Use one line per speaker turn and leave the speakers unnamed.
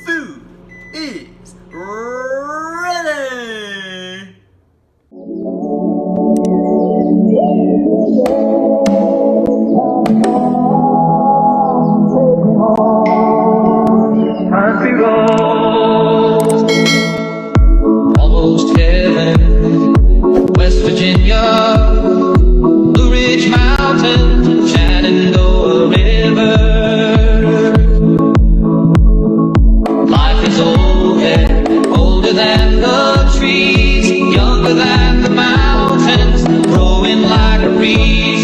Food is ready!
Happy road, almost heaven, West Virginia, Blue Ridge Mountain, Shenandoah River. Life is older than the trees, younger than the mountains, growing like a breeze.